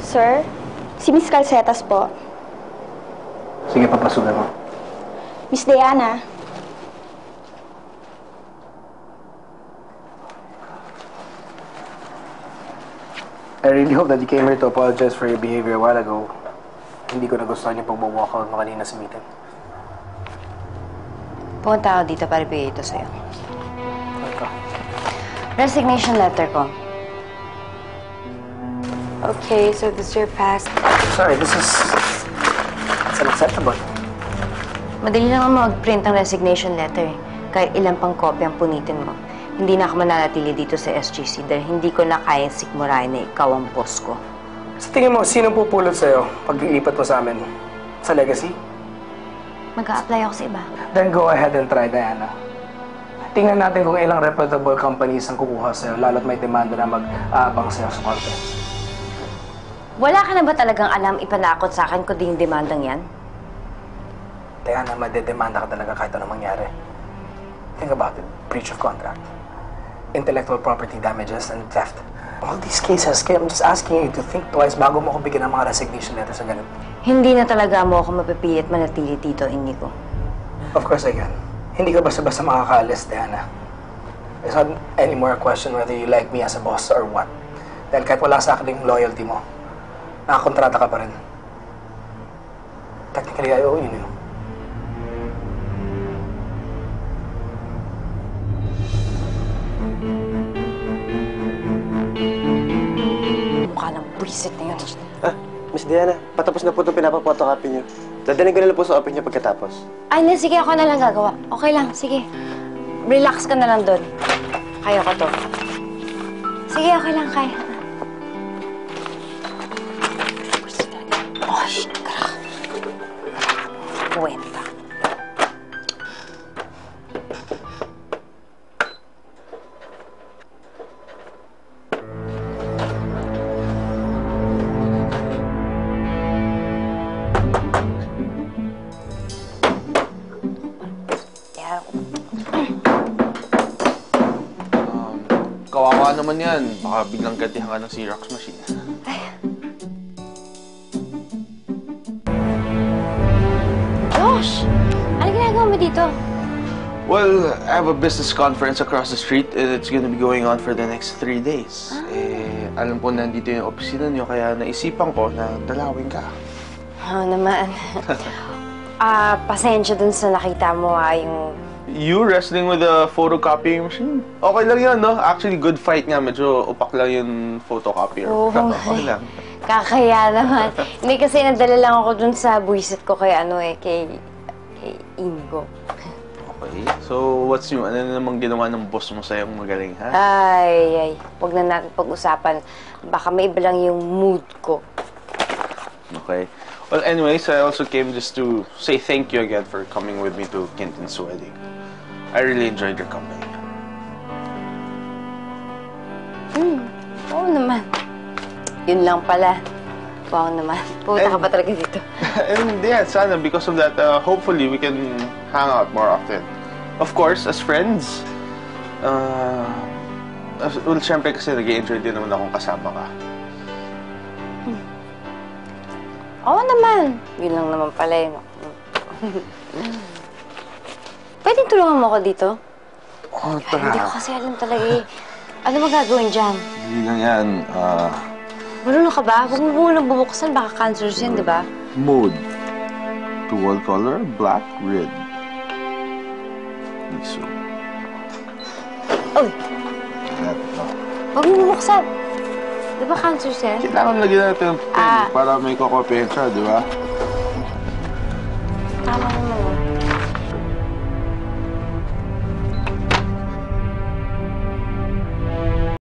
Sir, si Miss Calcetas po. Sige, papasukin mo. Miss Diana. I really hope that you came here to apologize for your behavior a while ago. Hindi ko nagustuhan yung pag-walkout mo kanina sa meeting. Pumunta ako dito para ibigay ito sa'yo. Okay. Resignation letter ko. Okay, so this is your past. Sorry, this is... It's unacceptable. Madali lang naman mag-print ng resignation letter. Kahit ilang pang kopya ang punitin mo. Hindi na ako mananatili dito sa SGC dahil hindi ko na kayang sikmurahin na ikaw ang boss ko. Sa tingin mo, sino pupulot sa'yo pag ilipat mo sa amin? Sa legacy? Mag-a-apply ako sa iba. Then go ahead and try, Diana. Tingnan natin kung ilang reputable companies ang kukuha sa'yo, lalo't may demanda na mag-aabang sa'yo sa korte. Wala ka na ba talagang alam ipanakot sa akin kundi yung demandang yan? Diana, madedemanda ka talaga kahit anong mangyari. Think about it. Breach of contract, intellectual property damages, and theft. All these cases, kaya I'm just asking you to think twice bago mo ako bigyan ng mga resignation letters sa ganun. Hindi na talaga mo ako mapipilit manatili dito, Inigo. Of course I can. Hindi ka basta-basta makakaalis, Diana. It's not anymore a question whether you like me as a boss or what. Dahil kahit wala sa akin yung loyalty mo, nakakontrata ka pa rin. Technically, I owe you. Mukha ng buwisit na yun. Miss Diana, patapos na po itong pinapapotocopy niyo. Dadaling ko na lang po sa office niyo pagkatapos. Ay, sige, ako na lang gagawa. Okay lang, sige. Relax ka na lang doon. Kaya ko to. Sige, okay lang, kaya. Oh, shit, kara. Kwenta. Kawawa naman yan. Baka biglang gatihan ka ng Xerox machine. Ay. Josh! Ano ginagawa mo dito? Well, I have a business conference across the street and it's gonna be going on for the next 3 days. Alam ko nandito yung opisina niyo kaya naisipan ko na dalawin ka. Oo naman. Pasensya dun sa nakita mo yung... You wrestling with a photocopying machine? Okay lang yun, no? Actually, good fight nga. Medyo upak lang yung photocopier. Oo, okay lang. Kakaya naman. Hindi kasi nadala lang ako dun sa buwisit ko kay kay Inigo. Okay. So, what's new? Ano na namang ginawa ng boss mo sa'yo magaling, ha? Ay. Huwag na natin pag-usapan. Baka may iba lang yung mood ko. Okay. Well, anyways, I also came just to say thank you again for coming with me to Quintin's wedding. I really enjoyed your company. Oo naman. Yun lang pala. Wow naman. Pumunta ka pa talaga dito. And yeah, sana because of that, hopefully we can hang out more often. Of course, as friends. Well, syempre kasi nag-i-enjoy din naman akong kasama ka. Oo naman. Yun lang naman pala yun. Pwedeng tulungan mo ako dito? Oh, Hindi ko kasi alam talaga Ano magagawin dyan? Hindi lang yan. Marunong ka ba? Huwag mo muna bubuksan. Baka cancers yan, di ba? Mode. To wall color, black, red. So. Uy! Ito. Huwag mo bubuksan. Di ba cancers yan? Kailangan lagyan natin ng pen para may kokopya siya, di ba?